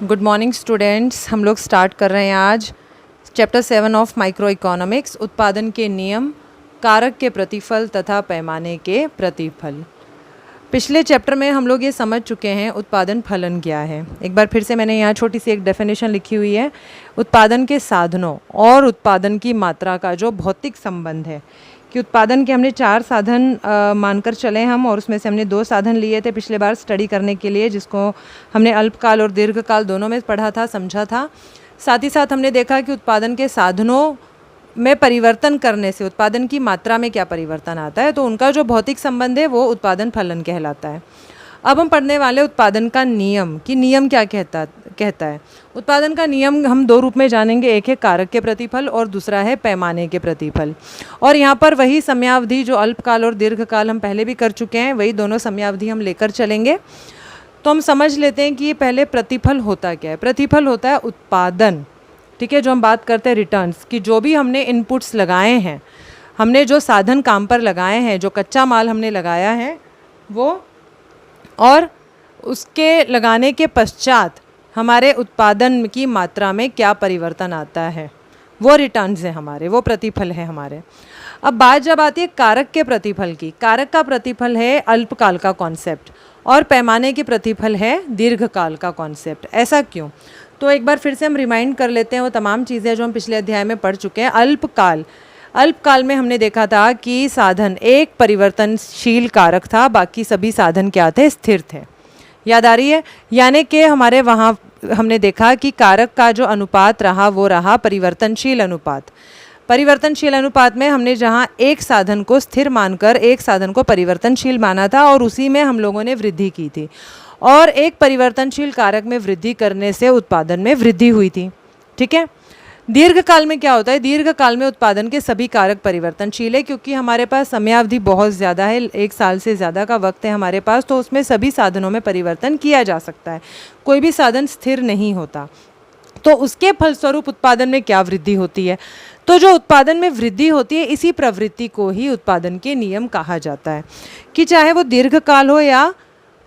Good morning students. हम लोग start कर रहे हैं आज चैप्टर 7 ऑफ माइक्रो इकोनॉमिक्स, उत्पादन के नियम, कारक के प्रतिफल तथा पैमाने के प्रतिफल। पिछले चैप्टर में हम लोग ये समझ चुके हैं उत्पादन फलन क्या है। एक बार फिर से मैंने यहाँ छोटी सी एक डेफिनेशन लिखी हुई है। उत्पादन के साधनों और उत्पादन की मात्रा का जो भौतिक संबंध है कि उत्पादन के हमने 4 साधन मानकर चले हम, और उसमें से हमने 2 साधन लिए थे पिछले बार स्टडी करने के लिए, जिसको हमने अल्पकाल और दीर्घकाल दोनों में पढ़ा था, समझा था। साथ ही साथ हमने देखा कि उत्पादन के साधनों में परिवर्तन करने से उत्पादन की मात्रा में क्या परिवर्तन आता है, तो उनका जो भौतिक संबंध है वो उत्पादन फलन कहलाता है। अब हम पढ़ने वाले उत्पादन का नियम कि नियम क्या कहता है। उत्पादन का नियम हम 2 रूप में जानेंगे, एक है कारक के प्रतिफल और दूसरा है पैमाने के प्रतिफल। और यहाँ पर वही समयावधि जो अल्पकाल और दीर्घकाल हम पहले भी कर चुके हैं, वही दोनों समयावधि हम लेकर चलेंगे। तो हम समझ लेते हैं कि ये पहले प्रतिफल होता क्या है। प्रतिफल होता है उत्पादन, ठीक है, जो हम बात करते हैं रिटर्न्स की, जो भी हमने इनपुट्स लगाए हैं, हमने जो साधन काम पर लगाए हैं, जो कच्चा माल हमने लगाया है वो, और उसके लगाने के पश्चात हमारे उत्पादन की मात्रा में क्या परिवर्तन आता है, वो रिटर्न्स हैं हमारे, वो प्रतिफल है हमारे। अब बात जब आती है कारक के प्रतिफल की, कारक का प्रतिफल है अल्पकाल का कॉन्सेप्ट और पैमाने के प्रतिफल है दीर्घकाल का कॉन्सेप्ट। ऐसा क्यों? तो एक बार फिर से हम रिमाइंड कर लेते हैं वो तमाम चीज़ें जो हम पिछले अध्याय में पढ़ चुके हैं। अल्पकाल में हमने देखा था कि साधन एक परिवर्तनशील कारक था, बाकी सभी साधन क्या थे? स्थिर थे। याद आ रही है? यानी कि हमारे वहाँ हमने देखा कि कारक का जो अनुपात रहा वो रहा परिवर्तनशील अनुपात। परिवर्तनशील अनुपात में हमने जहाँ एक साधन को स्थिर मानकर एक साधन को परिवर्तनशील माना था और उसी में हम लोगों ने वृद्धि की थी, और एक परिवर्तनशील कारक में वृद्धि करने से उत्पादन में वृद्धि हुई थी। ठीक है। दीर्घकाल में क्या होता है? दीर्घकाल में उत्पादन के सभी कारक परिवर्तनशील है, क्योंकि हमारे पास समयावधि बहुत ज़्यादा है, 1 साल से ज़्यादा का वक्त है हमारे पास, तो उसमें सभी साधनों में परिवर्तन किया जा सकता है, कोई भी साधन स्थिर नहीं होता। तो उसके फलस्वरूप उत्पादन में क्या वृद्धि होती है? तो जो उत्पादन में वृद्धि होती है, इसी प्रवृत्ति को ही उत्पादन के नियम कहा जाता है, कि चाहे वो दीर्घकाल हो या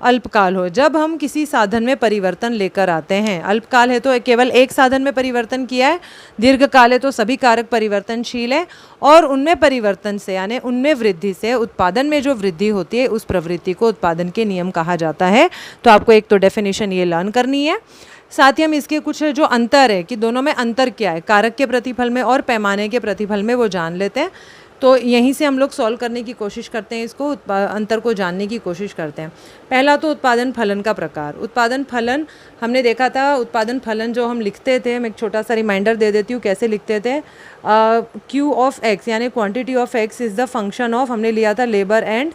अल्पकाल हो। जब हम किसी साधन में परिवर्तन लेकर आते हैं, अल्पकाल है तो केवल एक साधन में परिवर्तन किया है, दीर्घकाल है तो सभी कारक परिवर्तनशील है, और उनमें परिवर्तन से यानी उनमें वृद्धि से उत्पादन में जो वृद्धि होती है, उस प्रवृत्ति को उत्पादन के नियम कहा जाता है। तो आपको एक तो डेफिनेशन ये लर्न करनी है, साथ ही हम इसके कुछ जो अंतर है कि दोनों में अंतर क्या है, कारक के प्रतिफल में और पैमाने के प्रतिफल में, वो जान लेते हैं। तो यहीं से हम लोग सॉल्व करने की कोशिश करते हैं, इसको अंतर को जानने की कोशिश करते हैं। पहला तो उत्पादन फलन का प्रकार। उत्पादन फलन हमने देखा था, उत्पादन फलन जो हम लिखते थे, मैं एक छोटा सा रिमाइंडर दे देती हूँ कैसे लिखते थे। क्यू ऑफ एक्स यानी quantity of x is the function of, हमने लिया था लेबर एंड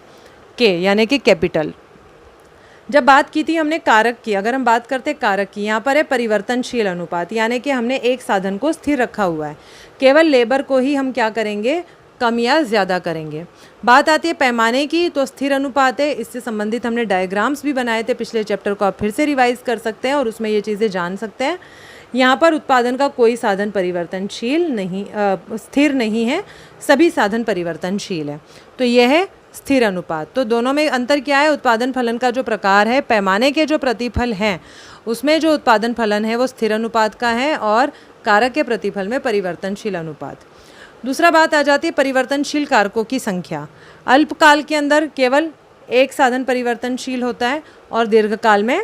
के यानी कि कैपिटल। जब बात की थी हमने कारक की, अगर हम बात करते कारक की, यहाँ पर है परिवर्तनशील अनुपात, यानी कि हमने एक साधन को स्थिर रखा हुआ है, केवल लेबर को ही हम क्या करेंगे, कम या ज़्यादा करेंगे। बात आती है पैमाने की, तो स्थिर अनुपात है, इससे संबंधित हमने डायग्राम्स भी बनाए थे पिछले चैप्टर को, आप फिर से रिवाइज कर सकते हैं और उसमें ये चीज़ें जान सकते हैं। यहाँ पर उत्पादन का कोई साधन परिवर्तनशील नहीं, स्थिर नहीं है, सभी साधन परिवर्तनशील है, तो यह है स्थिर अनुपात। तो दोनों में अंतर क्या है? उत्पादन फलन का जो प्रकार है, पैमाने के जो प्रतिफल हैं उसमें जो उत्पादन फलन है वो स्थिर अनुपात का है, और कारक के प्रतिफल में परिवर्तनशील अनुपात। दूसरा बात आ जाती है परिवर्तनशील कारकों की संख्या। अल्पकाल के अंदर केवल एक साधन परिवर्तनशील होता है और दीर्घकाल में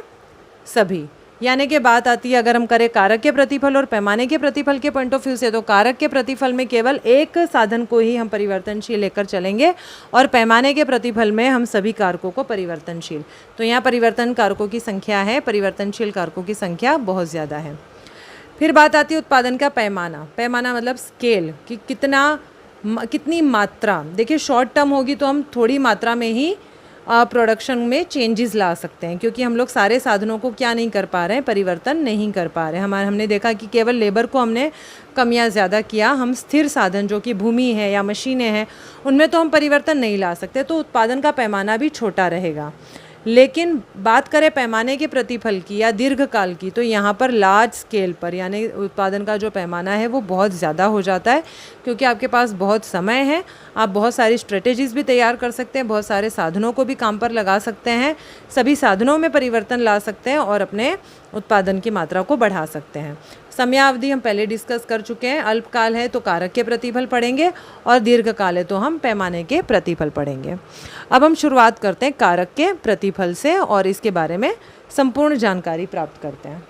सभी। यानी कि बात आती है अगर हम करें कारक के प्रतिफल और पैमाने के प्रतिफल के पॉइंट ऑफ व्यू से, तो कारक के प्रतिफल में केवल एक साधन को ही हम परिवर्तनशील लेकर चलेंगे, और पैमाने के प्रतिफल में हम सभी कारकों को परिवर्तनशील। तो यहाँ परिवर्तन कारकों की संख्या है, परिवर्तनशील कारकों की संख्या बहुत ज़्यादा है। फिर बात आती है उत्पादन का पैमाना। पैमाना मतलब स्केल, कि कितनी मात्रा। देखिए शॉर्ट टर्म होगी तो हम थोड़ी मात्रा में ही प्रोडक्शन में चेंजेस ला सकते हैं, क्योंकि हम लोग सारे साधनों को क्या नहीं कर पा रहे हैं, परिवर्तन नहीं कर पा रहे हैं। हमने देखा कि केवल लेबर को हमने कम या ज़्यादा किया, हम स्थिर साधन जो कि भूमि है या मशीनें हैं उनमें तो हम परिवर्तन नहीं ला सकते, तो उत्पादन का पैमाना भी छोटा रहेगा। लेकिन बात करें पैमाने के प्रतिफल की या दीर्घकाल की, तो यहाँ पर लार्ज स्केल पर यानी उत्पादन का जो पैमाना है वो बहुत ज़्यादा हो जाता है, क्योंकि आपके पास बहुत समय है, आप बहुत सारी स्ट्रेटेजीज़ भी तैयार कर सकते हैं, बहुत सारे साधनों को भी काम पर लगा सकते हैं, सभी साधनों में परिवर्तन ला सकते हैं और अपने उत्पादन की मात्रा को बढ़ा सकते हैं। समयावधि हम पहले डिस्कस कर चुके हैं, अल्पकाल है तो कारक के प्रतिफल पढ़ेंगे और दीर्घकाल है तो हम पैमाने के प्रतिफल पढ़ेंगे। अब हम शुरुआत करते हैं कारक के प्रतिफल से और इसके बारे में संपूर्ण जानकारी प्राप्त करते हैं।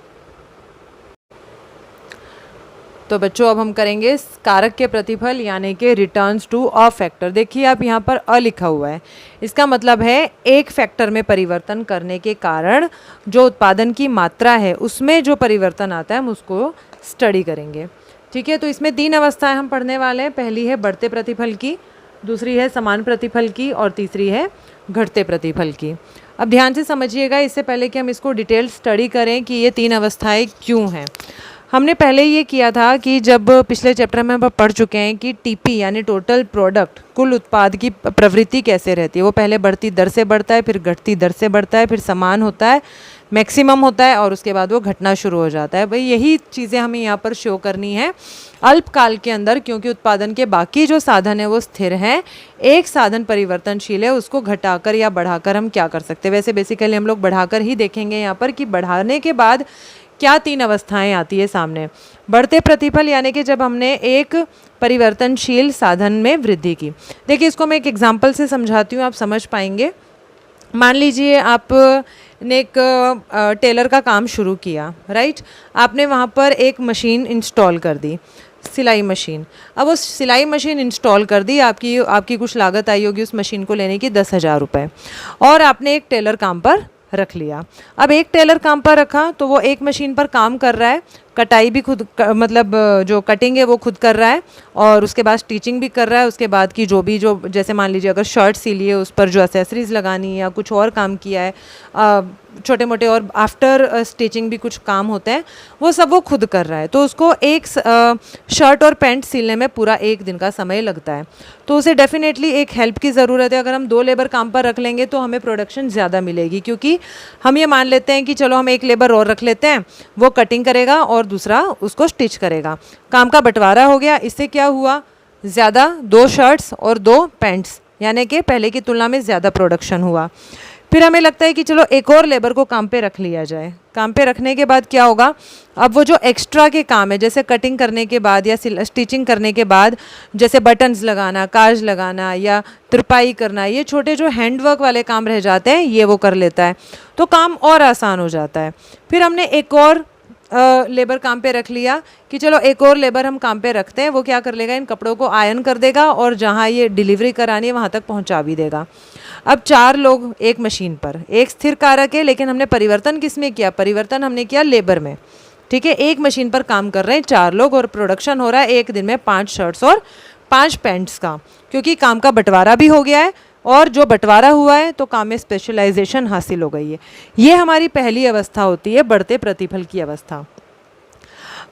तो बच्चों अब हम करेंगे कारक के प्रतिफल यानी कि रिटर्न्स टू अ फैक्टर। देखिए आप यहाँ पर अ लिखा हुआ है, इसका मतलब है एक फैक्टर में परिवर्तन करने के कारण जो उत्पादन की मात्रा है उसमें जो परिवर्तन आता है हम उसको स्टडी करेंगे। ठीक है, तो इसमें 3 अवस्थाएं हम पढ़ने वाले हैं। पहली है बढ़ते प्रतिफल की, दूसरी है समान प्रतिफल की और तीसरी है घटते प्रतिफल की। अब ध्यान से समझिएगा, इससे पहले कि हम इसको डिटेल स्टडी करें कि ये 3 अवस्थाएं क्यों हैं। हमने पहले ये किया था कि जब पिछले चैप्टर में हम पढ़ चुके हैं कि टीपी यानी टोटल प्रोडक्ट, कुल उत्पाद की प्रवृत्ति कैसे रहती है। वो पहले बढ़ती दर से बढ़ता है, फिर घटती दर से बढ़ता है, फिर समान होता है, मैक्सिमम होता है और उसके बाद वो घटना शुरू हो जाता है। भाई यही चीज़ें हमें यहाँ पर शो करनी है अल्पकाल के अंदर, क्योंकि उत्पादन के बाकी जो साधन है वो स्थिर हैं, एक साधन परिवर्तनशील है, उसको घटाकर या बढ़ाकर हम क्या कर सकते हैं। वैसे बेसिकली हम लोग बढ़ाकर ही देखेंगे यहाँ पर कि बढ़ाने के बाद क्या 3 अवस्थाएं आती है सामने। बढ़ते प्रतिफल यानी कि जब हमने एक परिवर्तनशील साधन में वृद्धि की। देखिए इसको मैं एक एग्जांपल से समझाती हूँ, आप समझ पाएंगे। मान लीजिए आपने एक टेलर का काम शुरू किया, राइट। आपने वहाँ पर एक मशीन इंस्टॉल कर दी, सिलाई मशीन। अब उस सिलाई मशीन इंस्टॉल कर दी, आपकी कुछ लागत आई होगी उस मशीन को लेने की 10,000 रुपये, और आपने एक टेलर काम पर रख लिया। अब एक टेलर काम पर रखा तो वो एक मशीन पर काम कर रहा है, कटाई भी खुद मतलब जो कटिंग है वो खुद कर रहा है और उसके बाद स्टिचिंग भी कर रहा है। उसके बाद की जो जैसे मान लीजिए अगर शर्ट सिली है उस पर जो एसेसरीज़ लगानी है या कुछ और काम किया है, छोटे मोटे और आफ्टर स्टिचिंग भी कुछ काम होते हैं, वो सब वो खुद कर रहा है। तो उसको एक शर्ट और पैंट सिलने में पूरा 1 दिन का समय लगता है। तो उसे डेफिनेटली एक हेल्प की ज़रूरत है। अगर हम 2 लेबर काम पर रख लेंगे तो हमें प्रोडक्शन ज़्यादा मिलेगी, क्योंकि हम ये मान लेते हैं कि चलो हम एक लेबर और रख लेते हैं, वो कटिंग करेगा और दूसरा उसको स्टिच करेगा। काम का बंटवारा हो गया। इससे क्या हुआ, ज़्यादा 2 शर्ट्स और 2 पैंट्स, यानी कि पहले की तुलना में ज़्यादा प्रोडक्शन हुआ। फिर हमें लगता है कि चलो एक और लेबर को काम पे रख लिया जाए। काम पे रखने के बाद क्या होगा, अब वो जो एक्स्ट्रा के काम है जैसे कटिंग करने के बाद या स्टिचिंग करने के बाद जैसे बटन्स लगाना, काज लगाना या तुरपाई करना, ये छोटे जो हैंडवर्क वाले काम रह जाते हैं ये वो कर लेता है, तो काम और आसान हो जाता है। फिर हमने एक और लेबर काम पे रख लिया कि चलो एक और लेबर हम काम पे रखते हैं, वो क्या कर लेगा, इन कपड़ों को आयरन कर देगा और जहाँ ये डिलीवरी करानी है वहाँ तक पहुँचा भी देगा। अब 4 लोग एक मशीन पर, एक स्थिर कारक है, लेकिन हमने परिवर्तन किस में किया, परिवर्तन हमने किया लेबर में। ठीक है, एक मशीन पर काम कर रहे हैं 4 लोग और प्रोडक्शन हो रहा है एक दिन में 5 शर्ट्स और 5 पैंट्स का, क्योंकि काम का बंटवारा भी हो गया है और जो बंटवारा हुआ है तो काम में स्पेशलाइजेशन हासिल हो गई है। ये हमारी पहली अवस्था होती है बढ़ते प्रतिफल की अवस्था।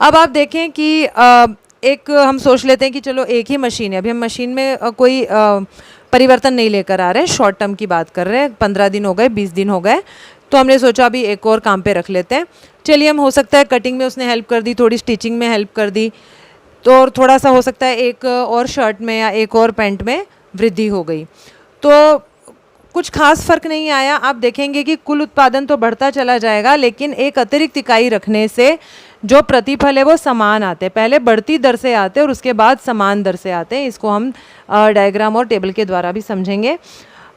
अब आप देखें कि एक हम सोच लेते हैं कि चलो एक ही मशीन है, अभी हम मशीन में कोई परिवर्तन नहीं लेकर आ रहे हैं, शॉर्ट टर्म की बात कर रहे हैं, 15 दिन हो गए, 20 दिन हो गए, तो हमने सोचा अभी एक और काम पे रख लेते हैं। चलिए हम हो सकता है कटिंग में उसने हेल्प कर दी, थोड़ी स्टिचिंग में हेल्प कर दी, तो और थोड़ा सा हो सकता है एक और शर्ट में या एक और पैंट में वृद्धि हो गई, तो कुछ खास फर्क नहीं आया। आप देखेंगे कि कुल उत्पादन तो बढ़ता चला जाएगा, लेकिन एक अतिरिक्त इकाई रखने से जो प्रतिफल है वो समान आते हैं। पहले बढ़ती दर से आते हैं और उसके बाद समान दर से आते हैं। इसको हम डायग्राम और टेबल के द्वारा भी समझेंगे।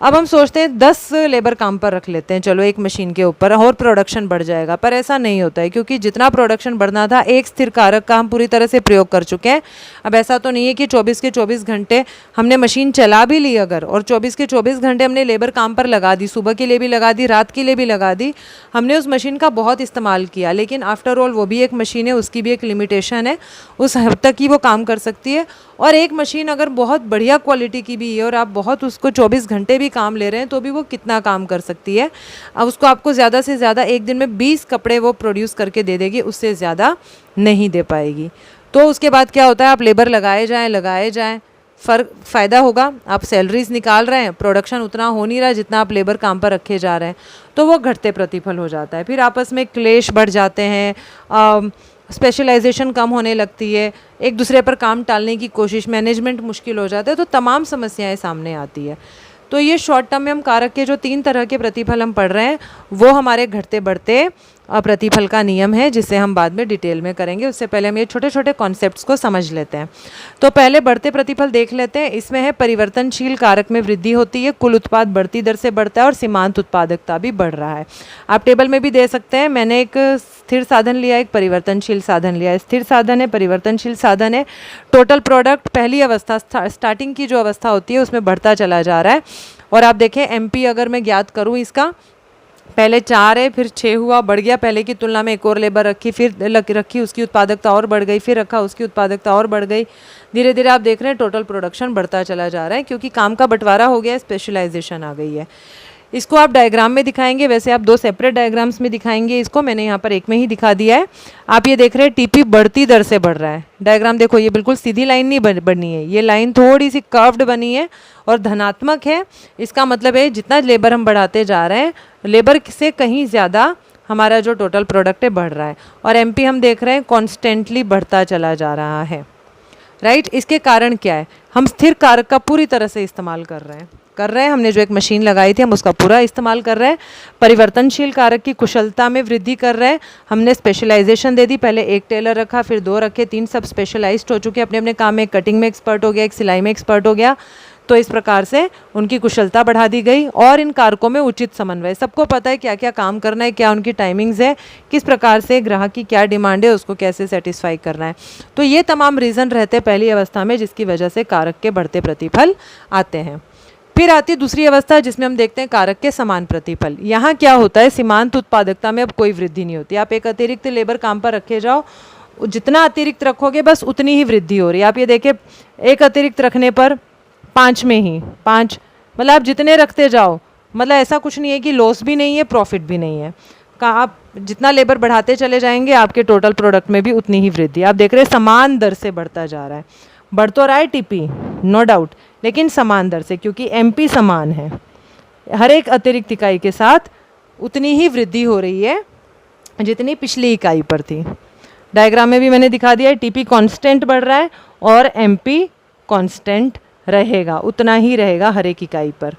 अब हम सोचते हैं 10 लेबर काम पर रख लेते हैं चलो एक मशीन के ऊपर और प्रोडक्शन बढ़ जाएगा, पर ऐसा नहीं होता है, क्योंकि जितना प्रोडक्शन बढ़ना था एक स्थिर कारक का हम पूरी तरह से प्रयोग कर चुके हैं। अब ऐसा तो नहीं है कि 24 के 24 घंटे हमने मशीन चला भी ली अगर, और 24 के 24 घंटे हमने लेबर काम पर लगा दी, सुबह के लिए भी लगा दी, रात के लिए भी लगा दी, हमने उस मशीन का बहुत इस्तेमाल किया, लेकिन आफ्टर ऑल वो भी एक मशीन है, उसकी भी एक लिमिटेशन है, उस हद तक ही वो काम कर सकती है। और एक मशीन अगर बहुत बढ़िया क्वालिटी की भी है और आप बहुत उसको 24 घंटे भी काम ले रहे हैं तो भी वो कितना काम कर सकती है। अब उसको आपको ज़्यादा से ज़्यादा एक दिन में 20 कपड़े वो प्रोड्यूस करके दे देगी, उससे ज़्यादा नहीं दे पाएगी। तो उसके बाद क्या होता है, आप लेबर लगाए जाएं, फ़ायदा होगा। आप सैलरीज निकाल रहे हैं, प्रोडक्शन उतना हो नहीं रहा जितना आप लेबर काम पर रखे जा रहे हैं, तो वो घटते प्रतिफल हो जाता है। फिर आपस में क्लेश बढ़ जाते हैं, स्पेशलाइजेशन कम होने लगती है, एक दूसरे पर काम टालने की कोशिश, मैनेजमेंट मुश्किल हो जाता है, तो तमाम समस्याएं सामने आती है। तो ये शॉर्ट टर्म में हम कारक के जो 3 तरह के प्रतिफल हम पढ़ रहे हैं वो हमारे घटते बढ़ते प्रतिफल का नियम है, जिसे हम बाद में डिटेल में करेंगे। उससे पहले हम ये छोटे छोटे कॉन्सेप्ट्स को समझ लेते हैं। तो पहले बढ़ते प्रतिफल देख लेते हैं। इसमें है परिवर्तनशील कारक में वृद्धि होती है, कुल उत्पाद बढ़ती दर से बढ़ता है और सीमांत उत्पादकता भी बढ़ रहा है। आप टेबल में भी दे सकते हैं। मैंने एक स्थिर साधन लिया, एक परिवर्तनशील साधन लिया। स्थिर साधन है, परिवर्तनशील साधन है। टोटल प्रोडक्ट पहली अवस्था स्टार्टिंग की जो अवस्था होती है उसमें बढ़ता चला जा रहा है। और आप देखें एमपी अगर मैं ज्ञात करूं, इसका पहले 4 है, फिर 6 हुआ, बढ़ गया, पहले की तुलना में एक और लेबर रखी, फिर रखी, उसकी उत्पादकता और बढ़ गई, फिर रखा, उसकी उत्पादकता और बढ़ गई। धीरे धीरे आप देख रहे हैं टोटल प्रोडक्शन बढ़ता चला जा रहा है, क्योंकि काम का बंटवारा हो गया, स्पेशलाइजेशन आ गई है। इसको आप डायग्राम में दिखाएंगे, वैसे आप 2 सेपरेट डायग्राम्स में दिखाएंगे इसको, मैंने यहाँ पर एक में ही दिखा दिया है। आप ये देख रहे हैं टीपी बढ़ती दर से बढ़ रहा है। डायग्राम देखो, ये बिल्कुल सीधी लाइन नहीं बनी है, ये लाइन थोड़ी सी कर्व्ड बनी है और धनात्मक है। इसका मतलब है जितना लेबर हम बढ़ाते जा रहे हैं, लेबर से कहीं ज़्यादा हमारा जो टोटल प्रोडक्ट है बढ़ रहा है। और एमपी हम देख रहे हैं कॉन्स्टेंटली बढ़ता चला जा रहा है, राइट। इसके कारण क्या है, हम स्थिर कारक का पूरी तरह से इस्तेमाल कर रहे हैं। हमने जो एक मशीन लगाई थी हम उसका पूरा इस्तेमाल कर रहे हैं। परिवर्तनशील कारक की कुशलता में वृद्धि कर रहे हैं। हमने स्पेशलाइजेशन दे दी, पहले एक टेलर रखा, फिर 2 रखे, 3 सब स्पेशलाइज्ड हो चुके अपने अपने काम में। कटिंग में एक्सपर्ट हो गया, एक सिलाई में एक्सपर्ट हो गया। तो इस प्रकार से उनकी कुशलता बढ़ा दी गई और इन कारकों में उचित समन्वय। सबको पता है क्या क्या काम करना है, क्या उनकी टाइमिंग्स है, किस प्रकार से ग्राहक की क्या डिमांड है, उसको कैसे सेटिस्फाई करना है। तो ये तमाम रीज़न रहते हैं पहली अवस्था में, जिसकी वजह से कारक के बढ़ते प्रतिफल आते हैं। फिर आती दूसरी अवस्था, जिसमें हम देखते हैं कारक के समान प्रतिफल। यहाँ क्या होता है, सीमांत उत्पादकता में अब कोई वृद्धि नहीं होती। आप एक अतिरिक्त लेबर काम पर रखे जाओ, जितना अतिरिक्त रखोगे बस उतनी ही वृद्धि हो रही है। आप ये देखिए, एक अतिरिक्त रखने पर 5 में ही 5, मतलब आप जितने रखते जाओ, मतलब ऐसा कुछ नहीं है कि लॉस भी नहीं है, प्रॉफिट भी नहीं है। आप जितना लेबर बढ़ाते चले जाएंगे आपके टोटल प्रोडक्ट में भी उतनी ही वृद्धि। आप देख रहे हैं समान दर से बढ़ता जा रहा है। बढ़ तो रहा है टीपी, नो डाउट, लेकिन समान दर से, क्योंकि एमपी समान है। हर एक अतिरिक्त इकाई के साथ उतनी ही वृद्धि हो रही है जितनी पिछली इकाई पर थी। डायग्राम में भी मैंने दिखा दिया है, टीपी कांस्टेंट बढ़ रहा है और एमपी कांस्टेंट रहेगा, उतना ही रहेगा हर एक इकाई पर।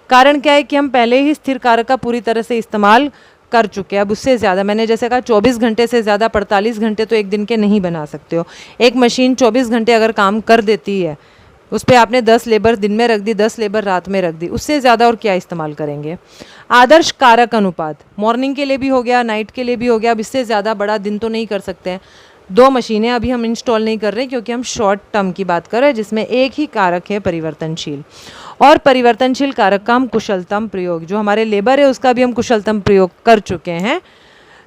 कारण क्या है कि हम पहले ही स्थिर कारक का पूरी तरह से इस्तेमाल कर चुके हैं। अब उससे ज़्यादा, मैंने जैसे कहा 24 घंटे से ज़्यादा 45 घंटे तो एक दिन के नहीं बना सकते हो। एक मशीन 24 घंटे अगर काम कर देती है, उस पर आपने 10 लेबर दिन में रख दी, 10 लेबर रात में रख दी, उससे ज़्यादा और क्या इस्तेमाल करेंगे। आदर्श कारक अनुपात मॉर्निंग के लिए भी हो गया, नाइट के लिए भी हो गया। अब इससे ज़्यादा बड़ा दिन तो नहीं कर सकते हैं। 2 मशीनें अभी हम इंस्टॉल नहीं कर रहे, क्योंकि हम शॉर्ट टर्म की बात कर रहे हैं, जिसमें एक ही कारक है परिवर्तनशील। और परिवर्तनशील कारक का हम कुशलतम प्रयोग, जो हमारे लेबर है उसका भी हम कुशलतम प्रयोग कर चुके हैं,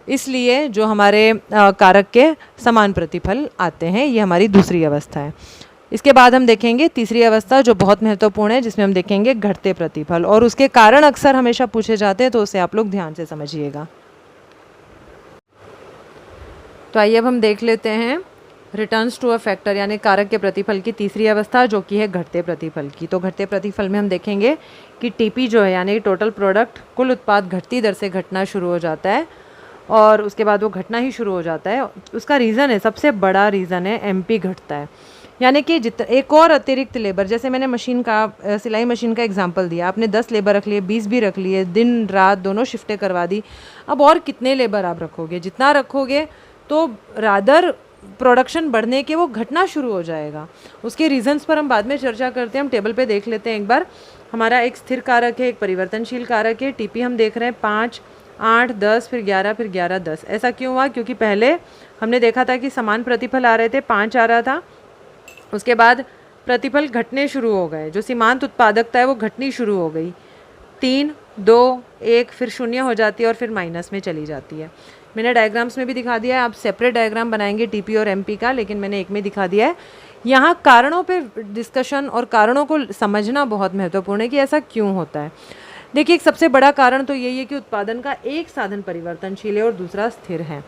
इसलिए जो हमारे कारक के समान प्रतिफल आते हैं। ये हमारी दूसरी अवस्था है। इसके बाद हम देखेंगे तीसरी अवस्था, जो बहुत महत्वपूर्ण है, जिसमें हम देखेंगे घटते प्रतिफल, और उसके कारण अक्सर हमेशा पूछे जाते हैं, तो उसे आप लोग ध्यान से समझिएगा। तो आइए अब हम देख लेते हैं रिटर्न्स टू अ फैक्टर, यानी कारक के प्रतिफल की तीसरी अवस्था, जो कि है घटते प्रतिफल की। तो घटते प्रतिफल में हम देखेंगे कि टीपी जो है, यानी टोटल प्रोडक्ट, कुल उत्पाद घटती दर से घटना शुरू हो जाता है और उसके बाद वो घटना ही शुरू हो जाता है। उसका रीज़न है, सबसे बड़ा रीज़न है एमपी घटता है। यानी कि एक और अतिरिक्त लेबर, जैसे मैंने मशीन का सिलाई मशीन का एग्जांपल दिया, आपने 10 लेबर रख लिए, 20 भी रख लिए, दिन रात दोनों शिफ्टें करवा दी। अब और कितने लेबर आप रखोगे, जितना रखोगे तो रादर प्रोडक्शन बढ़ने के वो घटना शुरू हो जाएगा। उसके रीजंस पर हम बाद में चर्चा करते हैं। हम टेबल पे देख लेते हैं एक बार। हमारा एक स्थिर कारक है, एक परिवर्तनशील कारक है। टीपी हम देख रहे हैं 5, 8, 10, फिर 11, फिर 11, 10। ऐसा क्यों हुआ, क्योंकि पहले हमने देखा था कि समान प्रतिफल आ रहे थे, 5 आ रहा था, उसके बाद प्रतिफल घटने शुरू हो गए, जो सीमांत उत्पादकता है वो घटनी शुरू हो गई। 3, 2, 1, फिर 0 हो जाती है और फिर माइनस में चली जाती है। मैंने डायग्राम्स में भी दिखा दिया है, आप सेपरेट डायग्राम बनाएंगे टीपी और एमपी का, लेकिन मैंने एक में दिखा दिया है। यहाँ कारणों पे डिस्कशन और कारणों को समझना बहुत महत्वपूर्ण है कि ऐसा क्यों होता है। देखिए, एक सबसे बड़ा कारण तो यही है कि उत्पादन का एक साधन परिवर्तनशील है और दूसरा स्थिर है।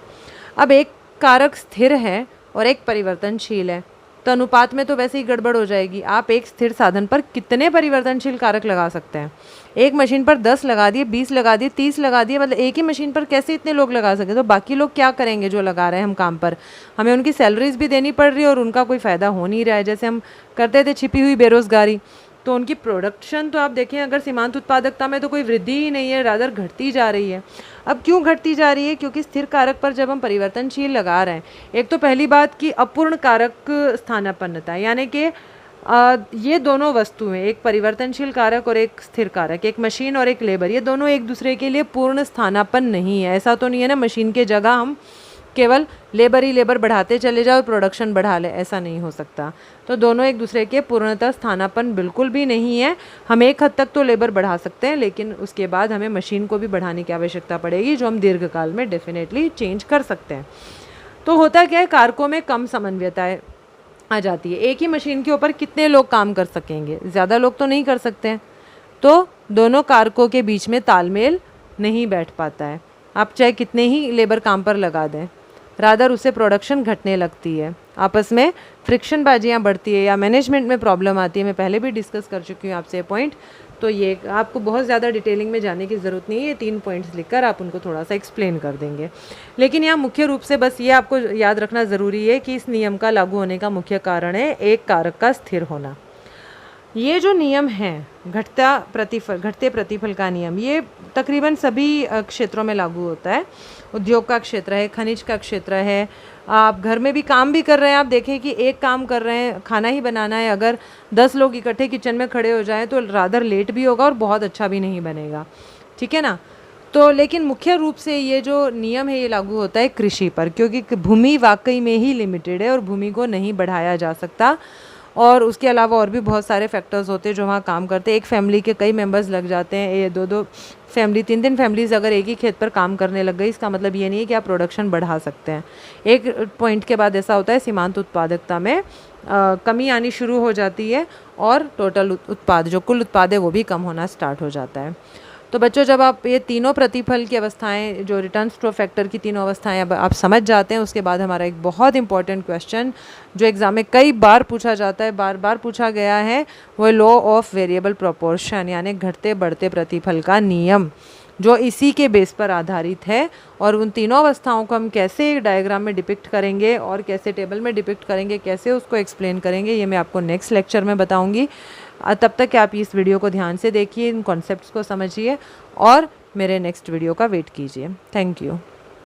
अब एक कारक स्थिर है और एक परिवर्तनशील है, तो अनुपात में तो वैसे ही गड़बड़ हो जाएगी। आप एक स्थिर साधन पर कितने परिवर्तनशील कारक लगा सकते हैं? एक मशीन पर 10 लगा दिए, 20 लगा दिए, 30 लगा दिए, मतलब एक ही मशीन पर कैसे इतने लोग लगा सके? तो बाकी लोग क्या करेंगे जो लगा रहे हैं हम काम पर? हमें उनकी सैलरीज भी देनी पड़ रही है और उनका कोई फ़ायदा हो नहीं रहा है। जैसे हम करते थे छिपी हुई बेरोज़गारी, तो उनकी प्रोडक्शन तो आप देखें अगर सीमांत उत्पादकता में तो कोई वृद्धि ही नहीं है, रादर घटती जा रही है। अब क्यों घटती जा रही है? क्योंकि स्थिर कारक पर जब हम परिवर्तनशील लगा रहे हैं, एक तो पहली बात कि अपूर्ण कारक स्थानापन्नता, यानी कि ये दोनों वस्तुएं, एक परिवर्तनशील कारक और एक स्थिर कारक, एक मशीन और एक लेबर, ये दोनों एक दूसरे के लिए पूर्ण स्थानापन्न नहीं है। ऐसा तो नहीं है ना मशीन के जगह हम केवल लेबर ही लेबर बढ़ाते चले जाओ और प्रोडक्शन बढ़ा ले, ऐसा नहीं हो सकता। तो दोनों एक दूसरे के पूर्णतः स्थानापन्न बिल्कुल भी नहीं है। हम एक हद तक तो लेबर बढ़ा सकते हैं, लेकिन उसके बाद हमें मशीन को भी बढ़ाने की आवश्यकता पड़ेगी, जो हम दीर्घकाल में डेफिनेटली चेंज कर सकते हैं। तो होता क्या है, कारकों में कम समन्वयता आ जाती है। एक ही मशीन के ऊपर कितने लोग काम कर सकेंगे? ज़्यादा लोग तो नहीं कर सकते हैं, तो दोनों कारकों के बीच में तालमेल नहीं बैठ पाता है। आप चाहे कितने ही लेबर काम पर लगा दें, रादर उससे प्रोडक्शन घटने लगती है, आपस में फ्रिक्शन बाजियाँ बढ़ती है या मैनेजमेंट में प्रॉब्लम आती है। मैं पहले भी डिस्कस कर चुकी हूँ आपसे ये पॉइंट, तो ये आपको बहुत ज़्यादा डिटेलिंग में जाने की ज़रूरत नहीं है। ये 3 पॉइंट्स लिखकर आप उनको थोड़ा सा एक्सप्लेन कर देंगे। लेकिन यहाँ मुख्य रूप से बस ये आपको याद रखना ज़रूरी है कि इस नियम का लागू होने का मुख्य कारण है एक कारक का स्थिर होना। ये जो नियम है घटते प्रतिफल का नियम, ये तकरीबन सभी क्षेत्रों में लागू होता है। उद्योग का क्षेत्र है, खनिज का क्षेत्र है, आप घर में भी काम भी कर रहे हैं। आप देखें कि एक काम कर रहे हैं, खाना ही बनाना है, अगर 10 लोग इकट्ठे किचन में खड़े हो जाएं तो रादर लेट भी होगा और बहुत अच्छा भी नहीं बनेगा, ठीक है ना। तो लेकिन मुख्य रूप से ये जो नियम है ये लागू होता है कृषि पर, क्योंकि भूमि वाकई में ही लिमिटेड है और भूमि को नहीं बढ़ाया जा सकता। और उसके अलावा और भी बहुत सारे फैक्टर्स होते हैं जो वहाँ काम करते हैं। एक फैमिली के कई मेंबर्स लग जाते हैं, ये 2-2 फैमिली, 3-3 फैमिलीज़ अगर एक ही खेत पर काम करने लग गई, इसका मतलब ये नहीं है कि आप प्रोडक्शन बढ़ा सकते हैं। एक पॉइंट के बाद ऐसा होता है सीमांत उत्पादकता में कमी आनी शुरू हो जाती है और टोटल उत्पाद, जो कुल उत्पाद है, वो भी कम होना स्टार्ट हो जाता है। तो बच्चों, जब आप ये तीनों प्रतिफल की अवस्थाएं, जो रिटर्न स्ट्रो फैक्टर की तीनों अवस्थाएं अब आप समझ जाते हैं, उसके बाद हमारा एक बहुत इंपॉर्टेंट क्वेश्चन जो एग्ज़ाम में कई बार पूछा जाता है, बार बार पूछा गया है, वो लॉ ऑफ वेरिएबल प्रोपोर्शन, यानी घटते बढ़ते प्रतिफल का नियम, जो इसी के बेस पर आधारित है। और उन तीनों अवस्थाओं को हम कैसे डायग्राम में डिपिक्ट करेंगे और कैसे टेबल में डिपिक्ट करेंगे, कैसे उसको एक्सप्लेन करेंगे, ये मैं आपको नेक्स्ट लेक्चर में बताऊंगी। तब तक आप इस वीडियो को ध्यान से देखिए, इन कॉन्सेप्ट्स को समझिए और मेरे नेक्स्ट वीडियो का वेट कीजिए। Thank you.